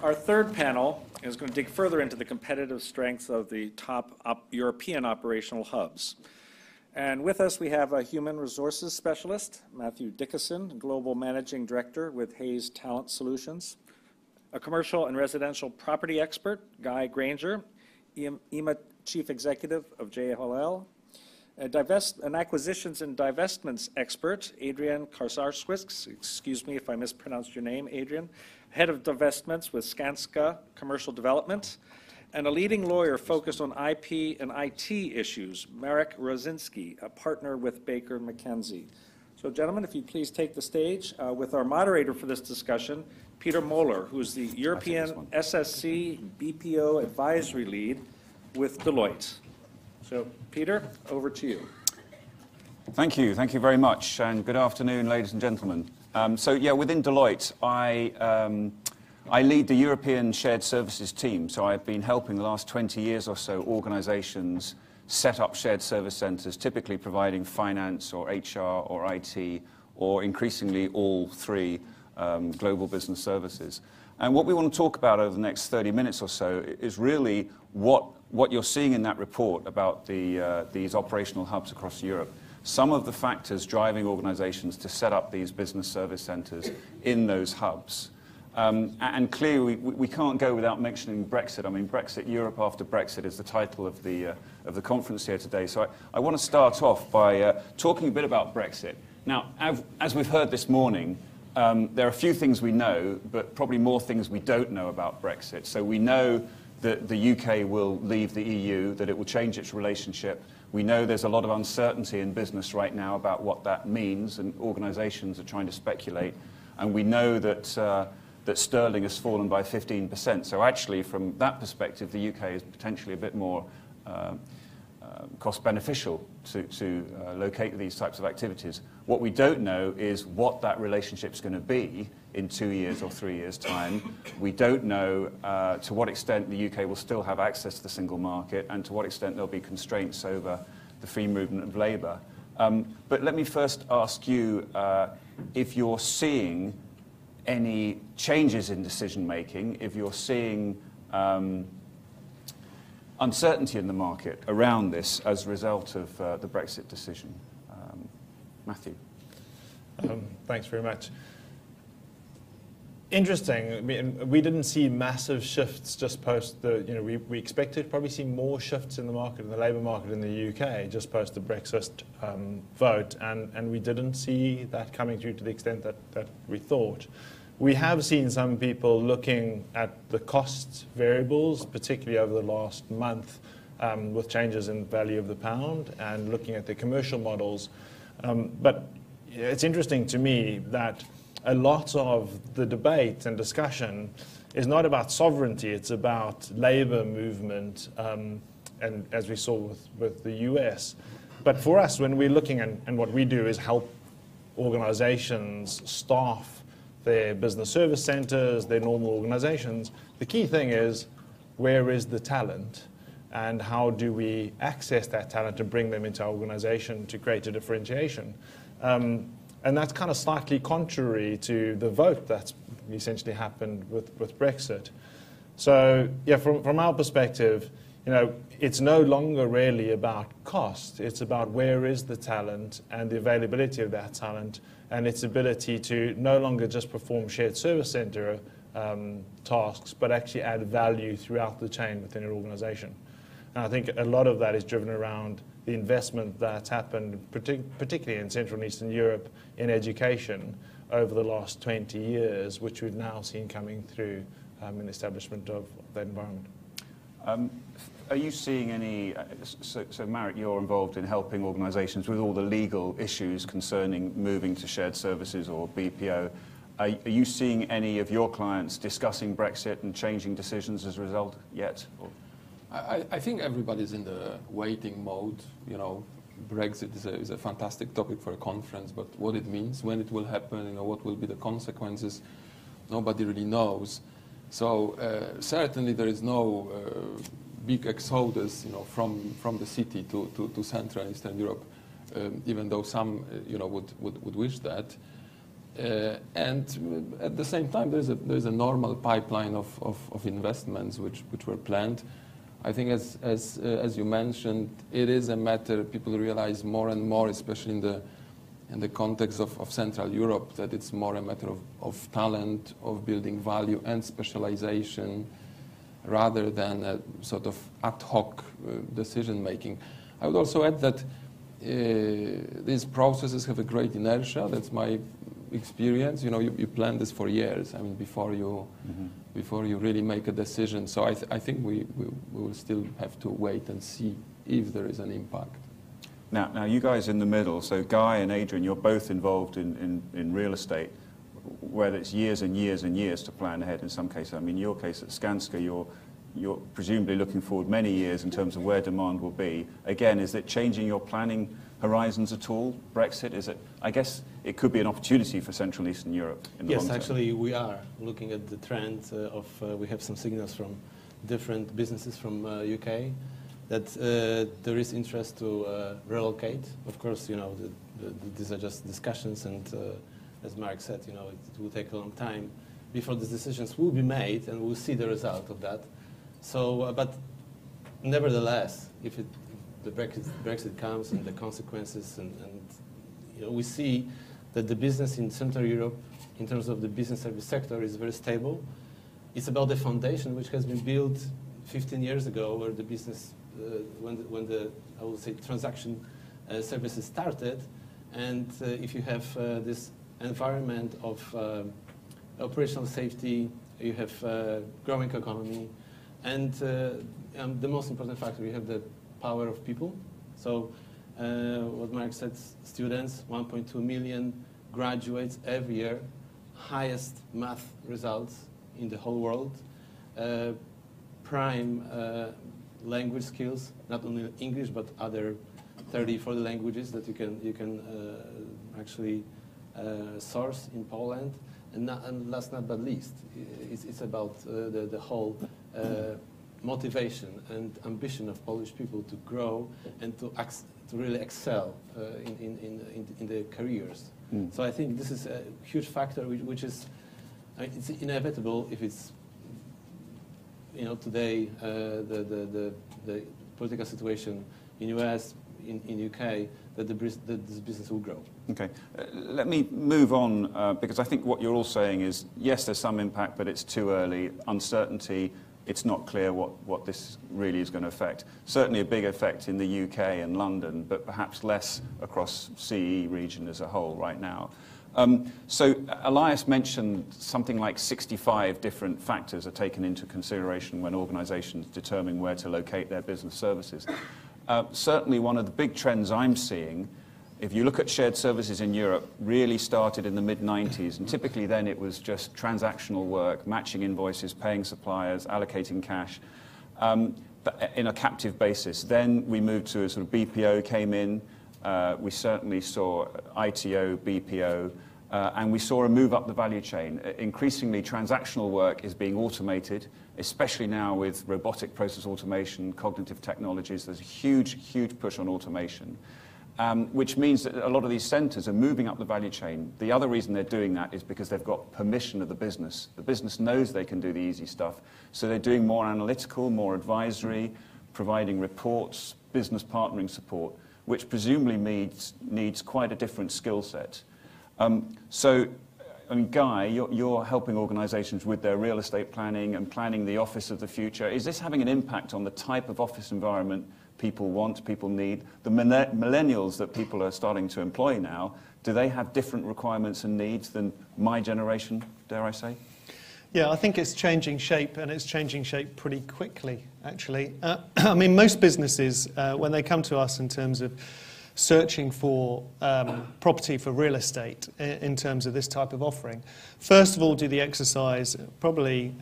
Our third panel is going to dig further into the competitive strengths of the top European operational hubs. And with us, we have a human resources specialist, Matthew Dickason, Global Managing Director with Hayes Talent Solutions, a commercial and residential property expert, Guy Grainger, EMEA Chief Executive of JLL, an acquisitions and divestments expert, Adrian Karczewicz, excuse me if I mispronounced your name, Adrian, Head of Divestments with Skanska Commercial Development, and a leading lawyer focused on IP and IT issues, Marek Rosinski, a partner with Baker McKenzie. So gentlemen, if you please take the stage with our moderator for this discussion, Peter Moller, who is the European SSC BPO Advisory Lead with Deloitte. So Peter, over to you. Thank you very much, and good afternoon, ladies and gentlemen. Within Deloitte, I lead the European Shared Services team, so I've been helping the last 20 years or so organizations set up shared service centers, typically providing finance or HR or IT, or increasingly all three global business services. And what we want to talk about over the next 30 minutes or so is really what you're seeing in that report about these operational hubs across Europe. Some of the factors driving organizations to set up these business service centers in those hubs. And clearly, we can't go without mentioning Brexit. I mean, Brexit, Europe after Brexit is the title of the conference here today. So I want to start off by talking a bit about Brexit. Now, as we've heard this morning, there are a few things we know, but probably more things we don't know about Brexit. So we know that the UK will leave the EU, that it will change its relationship. We know there's a lot of uncertainty in business right now about what that means, and organizations are trying to speculate. And we know that sterling has fallen by 15%. So actually, from that perspective, the UK is potentially a bit more cost beneficial to locate these types of activities. What we don't know is what that relationship is going to be in 2 years or 3 years' time. We don't know to what extent the UK will still have access to the single market and to what extent there'll be constraints over the free movement of labour. But let me first ask you if you're seeing any changes in decision-making, if you're seeing uncertainty in the market around this as a result of the Brexit decision. Matthew. Thanks very much. Interesting. I mean, we didn't see massive shifts just post the, we expected to probably see more shifts in the market, in the labour market in the UK, just post the Brexit vote, and we didn't see that coming through to the extent that we thought. We have seen some people looking at the cost variables, particularly over the last month, with changes in value of the pound and looking at the commercial models. But it's interesting to me that a lot of the debate and discussion is not about sovereignty, it's about labour movement, and as we saw with the US. But for us, when we're looking, and what we do is help organizations staff their business service centers, their normal organizations, the key thing is, where is the talent? And how do we access that talent and bring them into our organization to create a differentiation? And that's kind of slightly contrary to the vote that's essentially happened with Brexit. So, yeah, from our perspective, it's no longer really about cost. It's about where is the talent and the availability of that talent and its ability to no longer just perform shared service center tasks, but actually add value throughout the chain within an organization. And I think a lot of that is driven around the investment that's happened, particularly in Central and Eastern Europe, in education over the last 20 years, which we've now seen coming through in the establishment of that environment. Are you seeing any, so Marek, you're involved in helping organizations with all the legal issues concerning moving to shared services or BPO. Are you seeing any of your clients discussing Brexit and changing decisions as a result yet? Or? I think everybody's in the waiting mode. Brexit is a fantastic topic for a conference, but what it means, when it will happen, what will be the consequences, nobody really knows. So certainly there is no big exodus, from the city to Central and Eastern Europe, even though some, would wish that. And at the same time, there's a normal pipeline of investments which were planned. I think as you mentioned, it is a matter people realize more and more, especially in the context of Central Europe, that it's more a matter of talent, of building value and specialization, rather than a sort of ad hoc decision making. I would also add that these processes have a great inertia. That's my experience. You know, you plan this for years. I mean, before you really make a decision. So I think we will still have to wait and see if there is an impact. Now you guys in the middle, so Guy and Adrian, you're both involved in real estate, where it's years and years and years to plan ahead in some cases. I mean, in your case at Skanska, you're presumably looking forward many years in terms of where demand will be. Again, is it changing your planning horizons at all? Brexit, is it? I guess it could be an opportunity for Central and Eastern Europe in the long term. Yes, actually we are looking at the trend we have some signals from different businesses from UK that there is interest to relocate. Of course, you know, these are just discussions, and as Marek said, you know, it will take a long time before these decisions will be made, and we'll see the result of that. So, but nevertheless, if the Brexit comes and the consequences, and you know, we see that the business in Central Europe, in terms of the business service sector, is very stable. It's about the foundation which has been built 15 years ago, where the business, when the I would say transaction services started, and if you have this environment of operational safety, you have growing economy, and the most important factor, you have the power of people. So what Marek said, students, 1.2 million graduates every year, highest math results in the whole world, prime language skills, not only English but other 30, 40 languages that you can actually source in Poland. And last but not least, it's about the whole motivation and ambition of Polish people to grow and to really excel in their careers. So I think this is a huge factor which is it's inevitable if it's, you know, today the political situation in US, in UK, that this business will grow. Okay, let me move on because I think what you're all saying is, yes, there's some impact, but it's too early, uncertainty, it's not clear what this really is going to affect. Certainly a big effect in the UK and London, but perhaps less across CE region as a whole right now. So Elias mentioned something like 65 different factors are taken into consideration when organisations determine where to locate their business services. Certainly one of the big trends I'm seeing, if you look at shared services in Europe, really started in the mid-90s, and typically then it was just transactional work, matching invoices, paying suppliers, allocating cash, but in a captive basis. Then we moved to a sort of BPO came in, we certainly saw ITO, BPO, and we saw a move up the value chain. Increasingly transactional work is being automated, especially now with robotic process automation, cognitive technologies. There's a huge, huge push on automation, which means that a lot of these centres are moving up the value chain. The other reason they're doing that is because they've got permission of the business. The business knows they can do the easy stuff, so they're doing more analytical, more advisory, providing reports, business partnering support, which presumably needs quite a different skill set. So, I mean, Guy, you're helping organisations with their real estate planning and planning the office of the future. Is this having an impact on the type of office environment people want, people need? The millennials that people are starting to employ now, do they have different requirements and needs than my generation, dare I say? Yeah, I think it's changing shape, and it's changing shape pretty quickly, actually. I mean, most businesses, when they come to us in terms of searching for property for real estate in terms of this type of offering, first of all do the exercise probably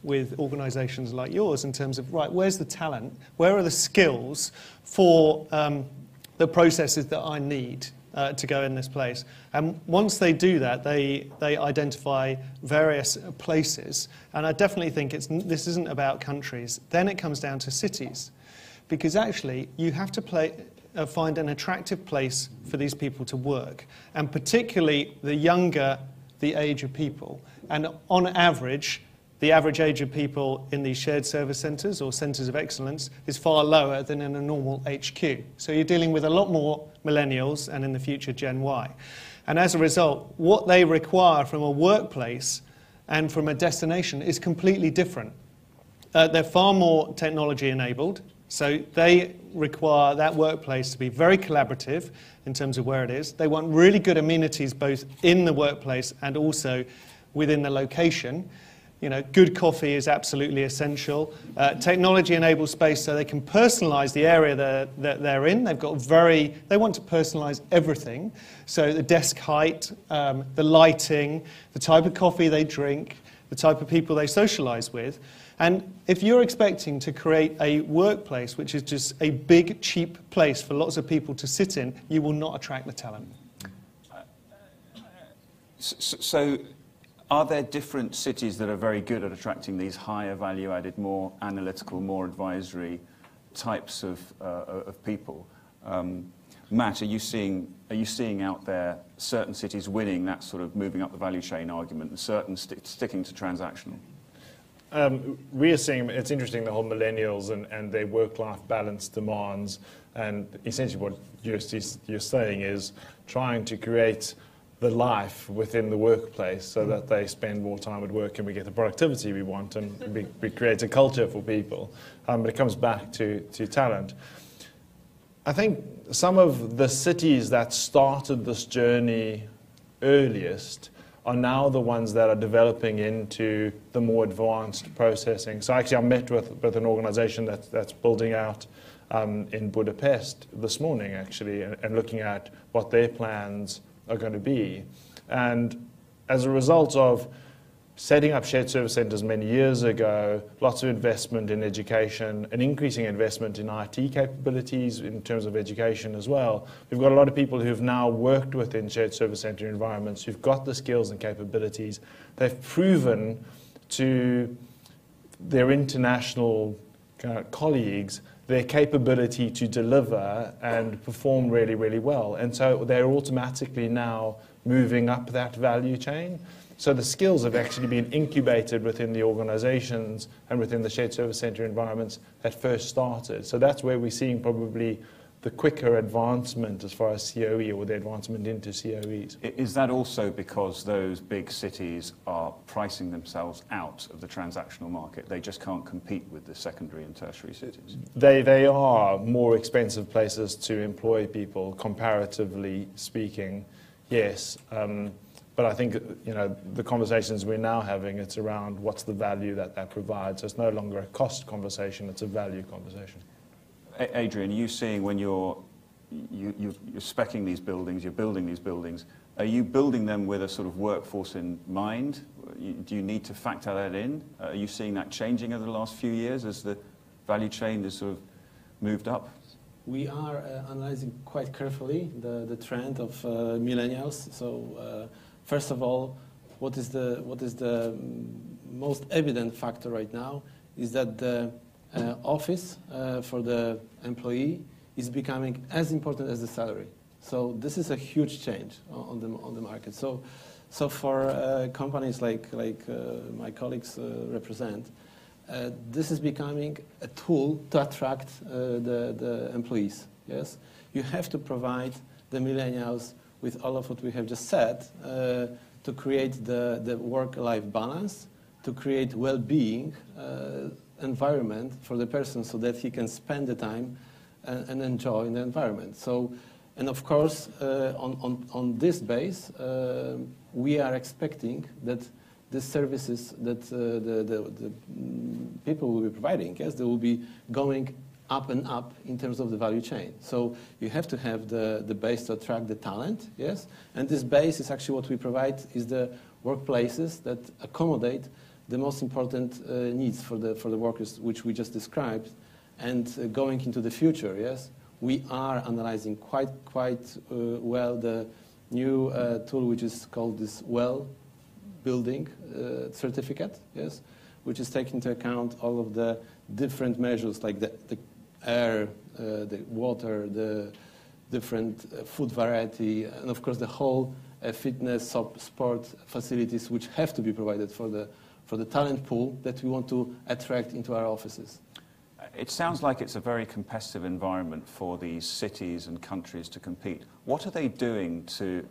with organisations like yours in terms of, right, where's the talent, where are the skills for the processes that I need to go in this place. And once they do that, they identify various places, and I definitely think this isn't about countries. Then it comes down to cities, because actually you have to find an attractive place for these people to work, and particularly the younger the age of people. And on average, the average age of people in these shared service centres or centres of excellence is far lower than in a normal HQ. So you're dealing with a lot more millennials and in the future Gen Y. And as a result, what they require from a workplace and from a destination is completely different. They're far more technology enabled, so they require that workplace to be very collaborative in terms of where it is. They want really good amenities both in the workplace and also within the location. You know, good coffee is absolutely essential. Technology-enabled space so they can personalize the area that they're in. They want to personalize everything. So the desk height, the lighting, the type of coffee they drink, the type of people they socialize with. And if you're expecting to create a workplace which is just a big, cheap place for lots of people to sit in, you will not attract the talent. So are there different cities that are very good at attracting these higher value-added, more analytical, more advisory types of people? Matt, are you seeing out there certain cities winning that sort of moving up the value chain argument and certain sticking to transactional? We are seeing, it's interesting, the whole millennials and their work-life balance demands, and essentially what you're saying is trying to create the life within the workplace so that they spend more time at work and we get the productivity we want and we create a culture for people. But it comes back to talent. I think some of the cities that started this journey earliest are now the ones that are developing into the more advanced processing. So actually I met with an organization that's building out in Budapest this morning actually and looking at what their plans are going to be. And as a result of setting up shared service centers many years ago, lots of investment in education, an increasing investment in IT capabilities in terms of education as well. We've got a lot of people who've now worked within shared service center environments, who've got the skills and capabilities. They've proven to their international colleagues their capability to deliver and perform really, really well. And so they're automatically now moving up that value chain. So the skills have actually been incubated within the organizations and within the shared service center environments that first started. So that's where we're seeing probably the quicker advancement as far as COE or the advancement into COEs. Is that also because those big cities are pricing themselves out of the transactional market? They just can't compete with the secondary and tertiary cities? They are more expensive places to employ people, comparatively speaking, yes. But I think, you know, the conversations we're now having, it's around what's the value that provides. So it's no longer a cost conversation, it's a value conversation. Adrian, are you seeing when you're speccing these buildings, you're building these buildings, are you building them with a sort of workforce in mind? Do you need to factor that in? Are you seeing that changing over the last few years as the value chain has sort of moved up? We are analyzing quite carefully the trend of millennials. So first of all, what is the most evident factor right now is that the office for the employee is becoming as important as the salary. So this is a huge change on the market. So for companies like my colleagues represent, this is becoming a tool to attract the employees. Yes, you have to provide the millennials with all of what we have just said to create the work-life balance, to create well-being environment for the person so that he can spend the time and enjoy the environment. So, and of course, on this base, we are expecting that the services that the people will be providing, yes, they will be going up and up in terms of the value chain. So you have to have the base to attract the talent, yes, and this base is actually what we provide is the workplaces that accommodate the most important needs for the workers, which we just described, and going into the future, yes, we are analyzing quite well the new tool which is called this building certificate, yes, which is taking into account all of the different measures like the air, the water, the different food variety, and of course the whole fitness, sport facilities which have to be provided for the talent pool that we want to attract into our offices. It sounds like it's a very competitive environment for these cities and countries to compete. What are they doing to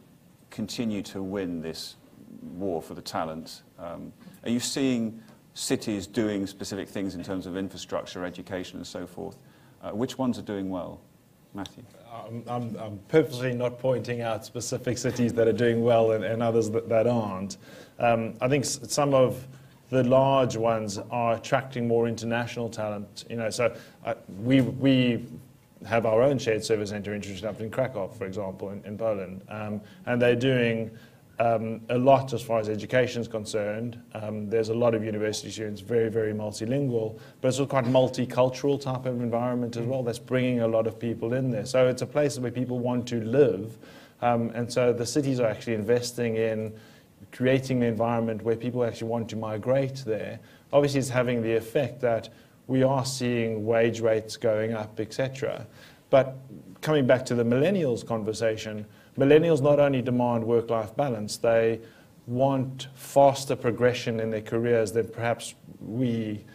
continue to win this war for the talent? Are you seeing cities doing specific things in terms of infrastructure, education and so forth? Which ones are doing well? Matthew? I'm purposely not pointing out specific cities that are doing well and others that aren't. I think some of the large ones are attracting more international talent. You know, so we have our own shared service center interested up in Krakow, for example, in Poland, and they're doing a lot as far as education is concerned. There's a lot of university students, very, very multilingual, but it's a quite multicultural type of environment as well that's bringing a lot of people in there. So it's a place where people want to live, and so the cities are actually investing in creating an environment where people actually want to migrate there. Obviously, it's having the effect that we are seeing wage rates going up, etc. But coming back to the millennials conversation, millennials not only demand work-life balance, they want faster progression in their careers than perhaps we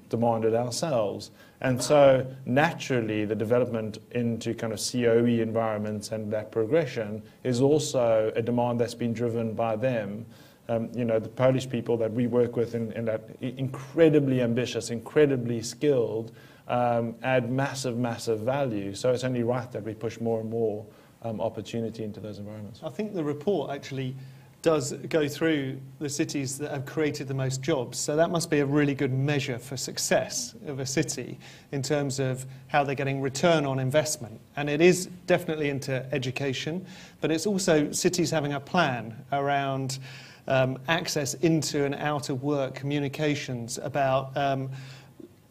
demanded ourselves. And so naturally the development into kind of COE environments and that progression is also a demand that's been driven by them. You know, the Polish people that we work with in that incredibly ambitious, incredibly skilled, add massive, massive value. So it's only right that we push more and more opportunity into those environments. I think the report actually does go through the cities that have created the most jobs. So that must be a really good measure for success of a city in terms of how they're getting return on investment. And it is definitely into education, but it's also cities having a plan around access into and out of work, communications, about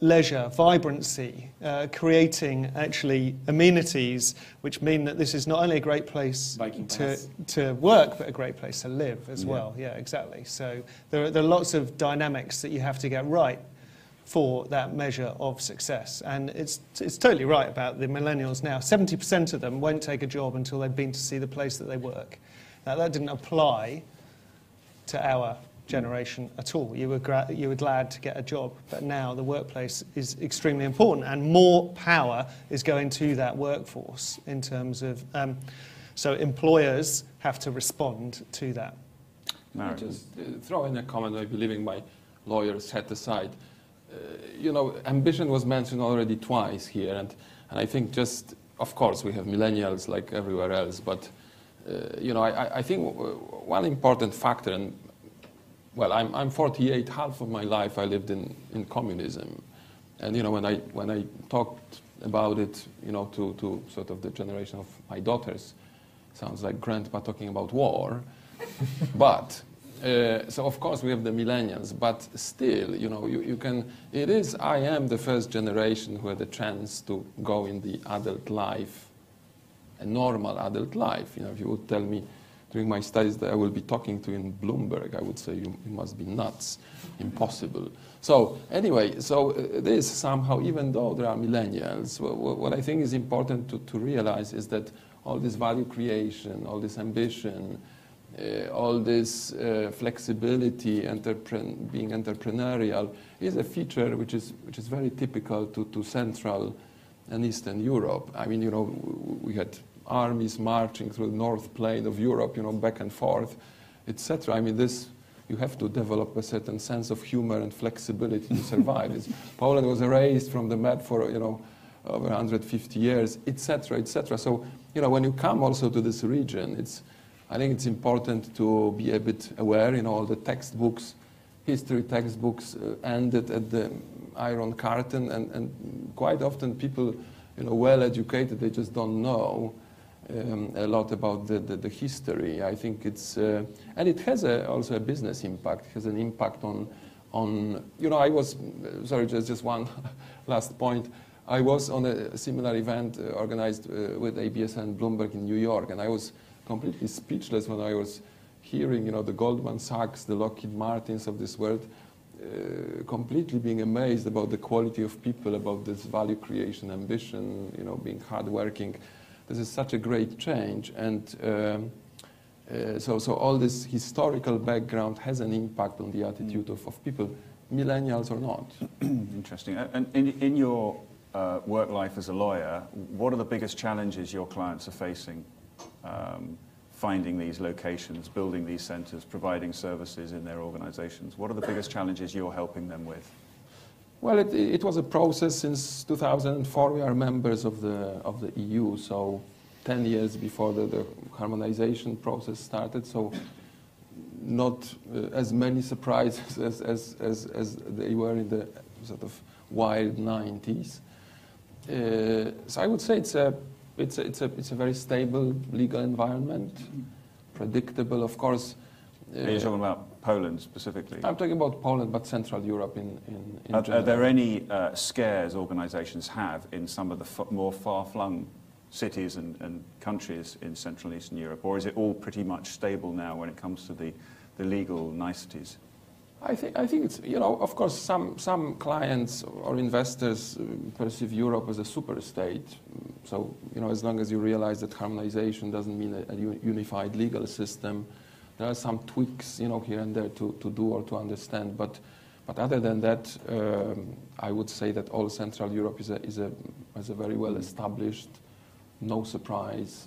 leisure, vibrancy, creating actually amenities which mean that this is not only a great place to work, but a great place to live as well. Yeah, exactly. So there are lots of dynamics that you have to get right for that measure of success. And it's totally right about the millennials now. 70% of them won't take a job until they've been to see the place that they work. Now, that didn't apply to our generation at all. You were glad to get a job, but now the workplace is extremely important, and more power is going to that workforce in terms of so employers have to respond to that. Marek. Just throw in a comment, maybe leaving my lawyer's hat aside. You know, ambition was mentioned already twice here, and I think just, of course, we have millennials like everywhere else, but you know, I think one important factor, and well, I'm 48. Half of my life I lived in communism, and you know, when I talked about it, you know, to sort of the generation of my daughters, sounds like grandpa talking about war, but so of course we have the millennials, but still, you know, you can. It is I am the first generation who had the chance to go in the adult life, a normal adult life. You know, if you would tell me during my studies that I will be talking to in Bloomberg, I would say you must be nuts, impossible. So anyway, so this somehow, even though there are millennials, what I think is important to realize is that all this value creation, all this ambition, all this flexibility, being entrepreneurial, is a feature which is very typical to Central and Eastern Europe. I mean, you know, we had armies marching through the North Plain of Europe, you know, back and forth, etc. I mean, this, you have to develop a certain sense of humor and flexibility to survive. Poland was erased from the map for, you know, over 150 years, etc., etc. So, you know, when you come also to this region, I think it's important to be a bit aware. You know, all the textbooks, history textbooks ended at the Iron Curtain, and quite often people, you know, well educated, they just don't know a lot about the history. I think it's, and it has also a business impact. It has an impact on you know, I was, sorry, just one last point. I was on a similar event organized with ABSL and Bloomberg in New York, and I was completely speechless when I was hearing, you know, the Goldman Sachs, the Lockheed Martins of this world completely being amazed about the quality of people, about this value creation ambition, being hardworking. This is such a great change, and so all this historical background has an impact on the attitude of people, millennials or not. Interesting. And in your work life as a lawyer, what are the biggest challenges your clients are facing? Finding these locations, building these centres, providing services in their organisations. What are the biggest challenges you're helping them with? Well, it was a process since 2004. We are members of the EU, so 10 years before the harmonisation process started. So not as many surprises as they were in the sort of wild 90s. So I would say it's a very stable legal environment, predictable, of course. You're talking about Poland specifically? I'm talking about Poland, but Central Europe in general. Are there any scares organisations have in some of the more far-flung cities and countries in Central and Eastern Europe, or is it all pretty much stable now when it comes to the legal niceties? I think it's, of course, some clients or investors perceive Europe as a super state. So, as long as you realize that harmonization doesn't mean a unified legal system, there are some tweaks, here and there to do or to understand. But other than that, I would say that all Central Europe is a very well established, no surprise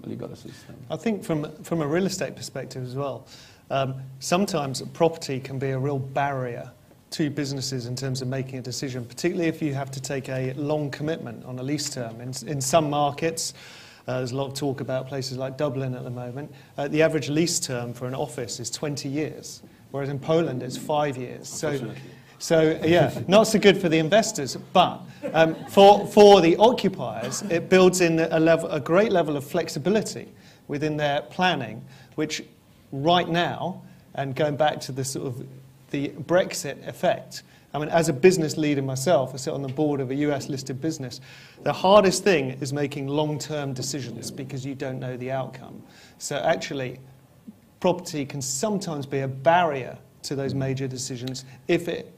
legal system. I think from a real estate perspective as well, sometimes property can be a real barrier to businesses in terms of making a decision, particularly if you have to take a long commitment on a lease term. In some markets, there's a lot of talk about places like Dublin at the moment. The average lease term for an office is 20 years, whereas in Poland it's 5 years. So yeah, not so good for the investors, but for the occupiers, it builds in a great level of flexibility within their planning, which right now, and going back to the sort of the Brexit effect, I mean, as a business leader myself, I sit on the board of a US-listed business. The hardest thing is making long-term decisions because you don't know the outcome. So actually, property can sometimes be a barrier to those major decisions if it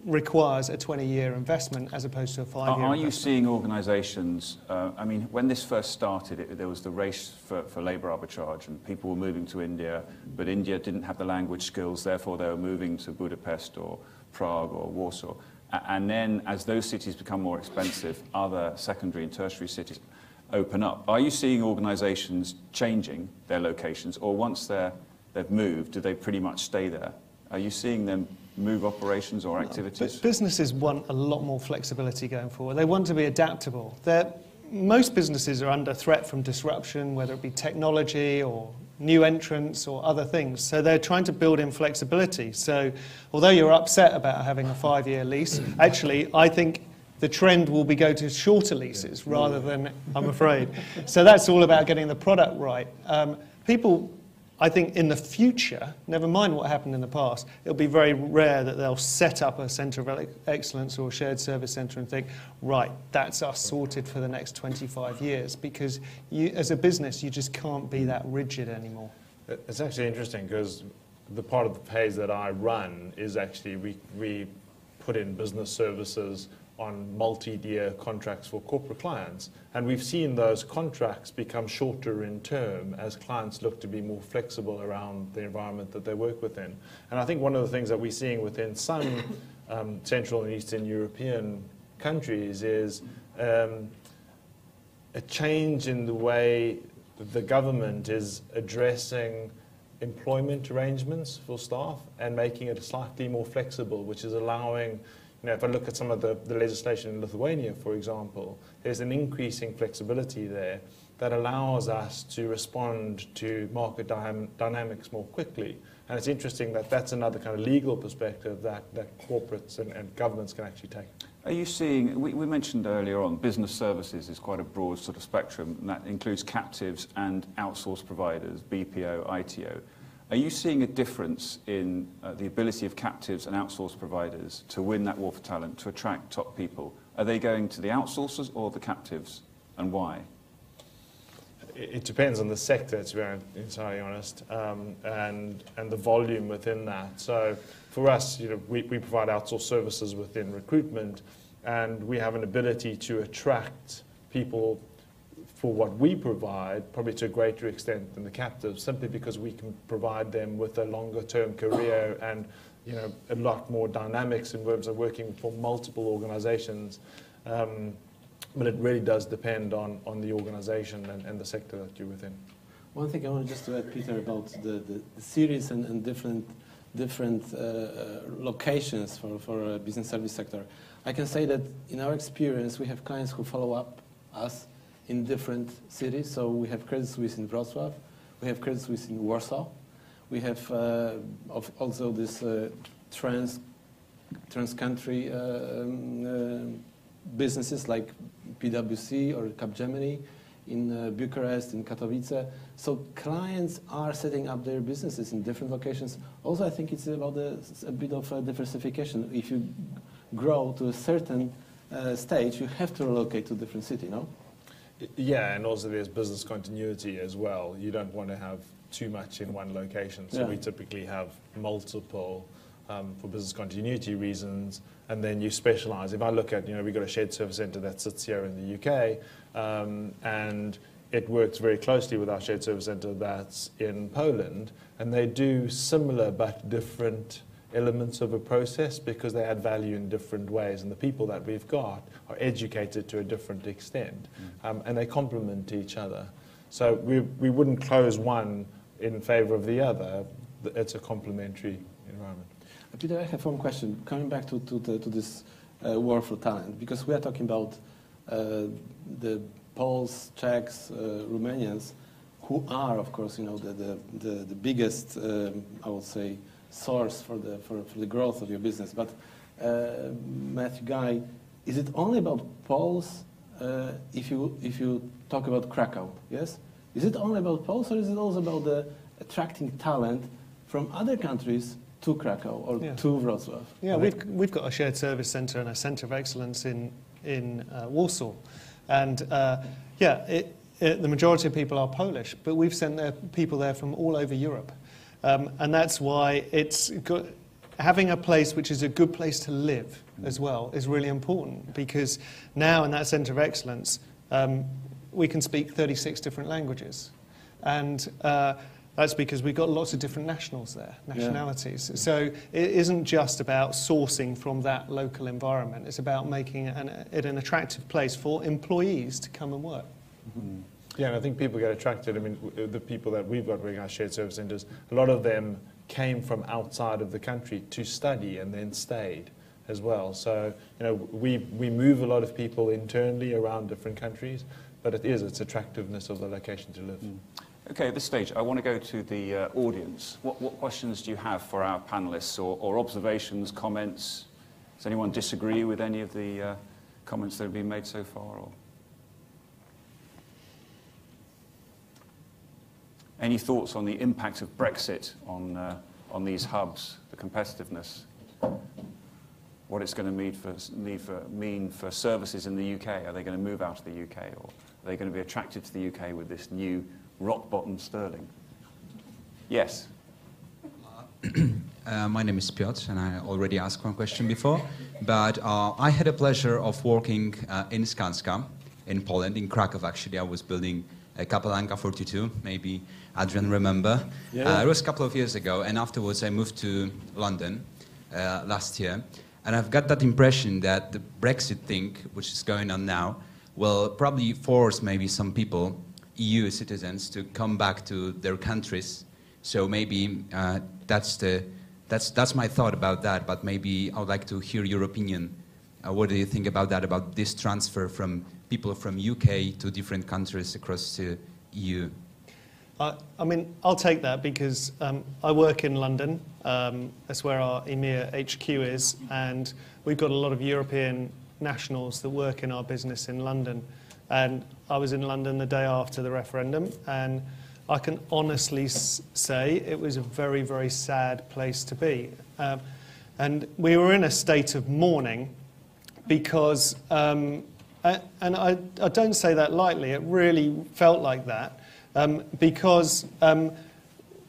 requires a 20-year investment as opposed to a 5-year investment. Are you seeing organisations, I mean, when this first started, there was the race for labour arbitrage and people were moving to India, but India didn't have the language skills, therefore they were moving to Budapest or Prague or Warsaw. And then as those cities become more expensive, other secondary and tertiary cities open up. Are you seeing organisations changing their locations, or once they've moved, do they pretty much stay there? Are you seeing them move operations or activities? Businesses want a lot more flexibility going forward. They want to be adaptable. Most businesses are under threat from disruption, whether it be technology or new entrants or other things. So they're trying to build in flexibility. So although you're upset about having a 5-year lease, actually I think the trend will be go to shorter leases rather than, I'm afraid. So that's all about getting the product right. People, I think in the future, never mind what happened in the past, it'll be very rare that they'll set up a centre of excellence or a shared service centre and think, right, that's us sorted for the next 25 years, because you, as a business, you just can't be that rigid anymore. It's actually interesting because the part of the page that I run is actually we put in business services on multi-year contracts for corporate clients. And we've seen those contracts become shorter in term as clients look to be more flexible around the environment that they work within. And I think one of the things that we're seeing within some Central and Eastern European countries is a change in the way the government is addressing employment arrangements for staff and making it slightly more flexible, which is allowing, if I look at some of the legislation in Lithuania, for example, there's an increasing flexibility there that allows us to respond to market dynamics more quickly. And it's interesting that that's another kind of legal perspective that corporates and governments can actually take. Are you seeing, we mentioned earlier on, business services is quite a broad sort of spectrum, and that includes captives and outsourced providers, BPO, ITO. Are you seeing a difference in the ability of captives and outsourced providers to win that war for talent, to attract top people? Are they going to the outsourcers or the captives, and why? It depends on the sector, to be entirely honest, and the volume within that. So for us, we provide outsourced services within recruitment, and we have an ability to attract people for what we provide, probably to a greater extent than the captives, simply because we can provide them with a longer-term career and a lot more dynamics in terms of working for multiple organizations. But it really does depend on the organization and the sector that you're within. One thing I wanted just to add, Peter, about the series and different locations for a business service sector. I can say that in our experience, we have clients who follow up us in different cities. So we have Credit Suisse in Wrocław, we have Credit Suisse in Warsaw, we have also this trans-country businesses like PwC or Capgemini in Bucharest, in Katowice. So clients are setting up their businesses in different locations. Also, I think it's about a bit of diversification. If you grow to a certain stage, you have to relocate to a different city, no? Yeah, and also there's business continuity as well. You don't want to have too much in one location. So we typically have multiple for business continuity reasons, and then you specialize. If I look at, we've got a shared service center that sits here in the UK, and it works very closely with our shared service center that's in Poland, and they do similar but different elements of a process because they add value in different ways, and the people that we've got are educated to a different extent, and they complement each other. So we wouldn't close one in favor of the other. It's a complementary environment. Peter, I have one question. Coming back to this war for talent, because we are talking about the Poles, Czechs, Romanians, who are, of course, the biggest, I would say, source for the growth of your business. But Matthew, Guy, is it only about Poles if you talk about Krakow? Yes. Is it only about Poles, or is it also about attracting talent from other countries to Krakow or to Wrocław? Yeah, we've got a shared service centre and a centre of excellence in Warsaw, and the majority of people are Polish, but we've sent people there from all over Europe, and that's why it's good. Having a place which is a good place to live as well is really important, because now in that centre of excellence we can speak 36 different languages, and that's because we've got lots of different nationalities. So it isn't just about sourcing from that local environment. It's about making it an attractive place for employees to come and work. Mm-hmm. Yeah, and I think people get attracted. I mean, the people that we've got working our shared service centres, a lot of them came from outside of the country to study and then stayed as well. So, we move a lot of people internally around different countries, but it's attractiveness of the location to live. Okay, at this stage, I want to go to the audience. What questions do you have for our panellists, or observations, comments? Does anyone disagree with any of the comments that have been made so far? Or any thoughts on the impact of Brexit on these hubs, the competitiveness? What it's going to mean for services in the UK? Are they going to move out of the UK, or are they going to be attracted to the UK with this new rock bottom sterling? Yes. My name is Piotr, and I already asked one question before, but I had the pleasure of working in Skanska in Poland, in Krakow actually. I was building a Kapelanka 42, maybe Adrian remember. It was a couple of years ago, and afterwards I moved to London last year, and I've got that impression that the Brexit thing, which is going on now, will probably force maybe some people, EU citizens, to come back to their countries. So maybe that's my thought about that, but maybe I would like to hear your opinion. What do you think about that, about this transfer from people from UK to different countries across the EU? I mean, I'll take that because I work in London. That's where our EMEA HQ is, and we've got a lot of European nationals that work in our business in London. And I was in London the day after the referendum, and I can honestly say it was a very, very sad place to be. And we were in a state of mourning because, and I don't say that lightly, it really felt like that, because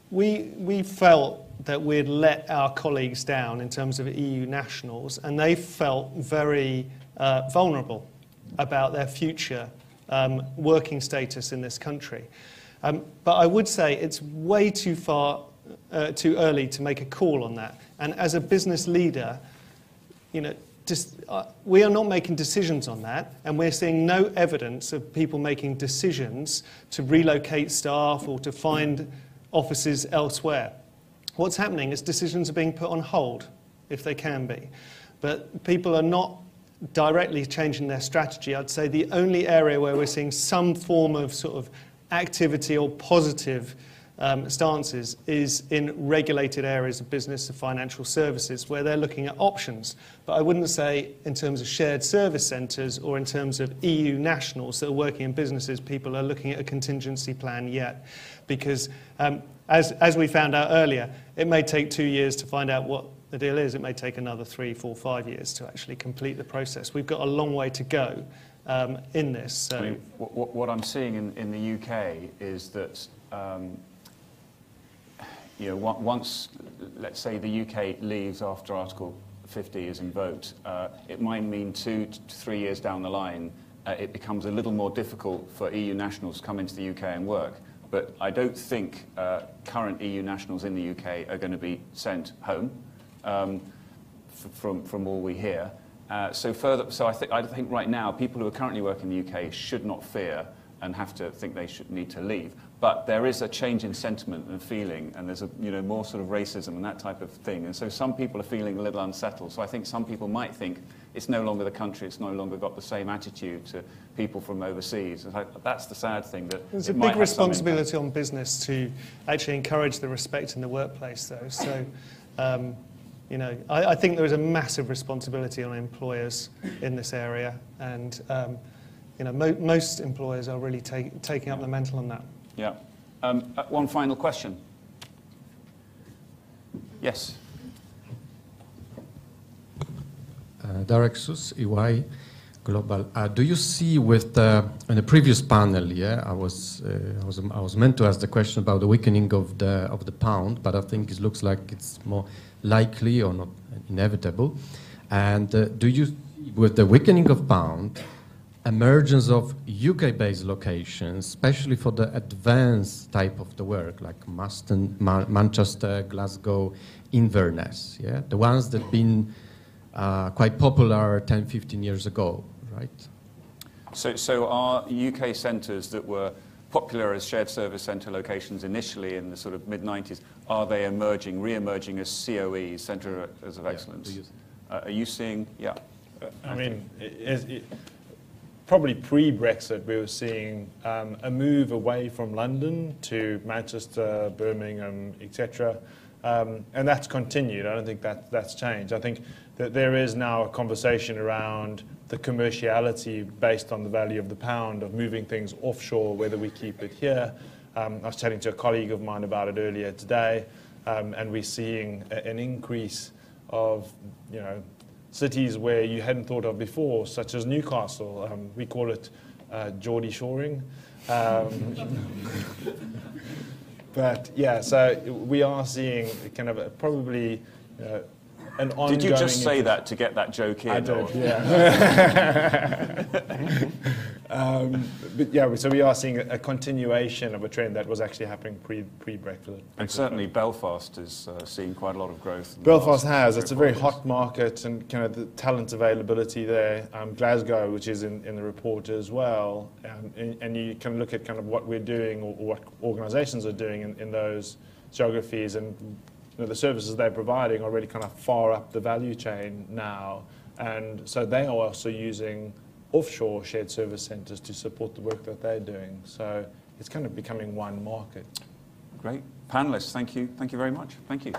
we felt that we'd let our colleagues down in terms of EU nationals, and they felt very vulnerable about their future working status in this country. But I would say it's way too early to make a call on that. And as a business leader, we are not making decisions on that, and we're seeing no evidence of people making decisions to relocate staff or to find offices elsewhere. What's happening is decisions are being put on hold, if they can be. But people are not directly changing their strategy. I'd say the only area where we're seeing some form of sort of activity or positive stances is in regulated areas of business and financial services, where they're looking at options. But I wouldn't say in terms of shared service centres or in terms of EU nationals that are working in businesses, people are looking at a contingency plan yet. Because as we found out earlier, it may take 2 years to find out what the deal is. It may take another 3, 4, 5 years to actually complete the process. We've got a long way to go in this. So. I mean, what I'm seeing in the UK is that once, let's say, the UK leaves after Article 50 is invoked, it might mean 2 to 3 years down the line, it becomes a little more difficult for EU nationals to come into the UK and work. But I don't think current EU nationals in the UK are going to be sent home, from all we hear. So I think right now people who are currently working in the UK should not fear and have to think they should need to leave. But there is a change in sentiment and feeling, and there's more sort of racism and that type of thing. And so some people are feeling a little unsettled. So I think some people might think it's no longer the country, it's no longer got the same attitude to people from overseas. And that's the sad thing. There's a big responsibility on business to actually encourage the respect in the workplace, though. So, I think there is a massive responsibility on employers in this area, and most employers are really taking up the mantle on that. Yeah. One final question. Yes. Derek Sus, EY Global. Do you see in the previous panel? Yeah, I was meant to ask the question about the weakening of the pound, but I think it looks like it's more likely or not inevitable. And do you see with the weakening of pound, emergence of UK-based locations, especially for the advanced type of the work, like Manchester, Glasgow, Inverness, yeah, the ones that have been quite popular 10, 15 years ago, right? So our UK centres that were popular as shared service centre locations initially in the sort of mid-90s, are they re-emerging as COEs, Centres of Excellence? Are you seeing, yeah? I mean, probably pre-Brexit, we were seeing a move away from London to Manchester, Birmingham, etc. And that's continued. I don't think that's changed. I think that there is now a conversation around the commerciality based on the value of the pound, of moving things offshore, whether we keep it here. I was chatting to a colleague of mine about it earlier today, and we're seeing an increase of, cities where you hadn't thought of before, such as Newcastle. We call it Geordie shoring. But yeah, so we are seeing kind of probably an ongoing... Did you just say that to get that joke in? I did, yeah. But yeah, so we are seeing a continuation of a trend that was actually happening pre-Brexit. And certainly Belfast is seeing quite a lot of growth. Belfast has. It's a very hot market, and kind of the talent availability there. Glasgow, which is in the report as well. And you can look at kind of what we're doing or what organisations are doing in those geographies, and the services they're providing are really kind of far up the value chain now. And so they are also using offshore shared service centres to support the work that they're doing. So it's kind of becoming one market. Great. Panelists, thank you. Thank you very much. Thank you.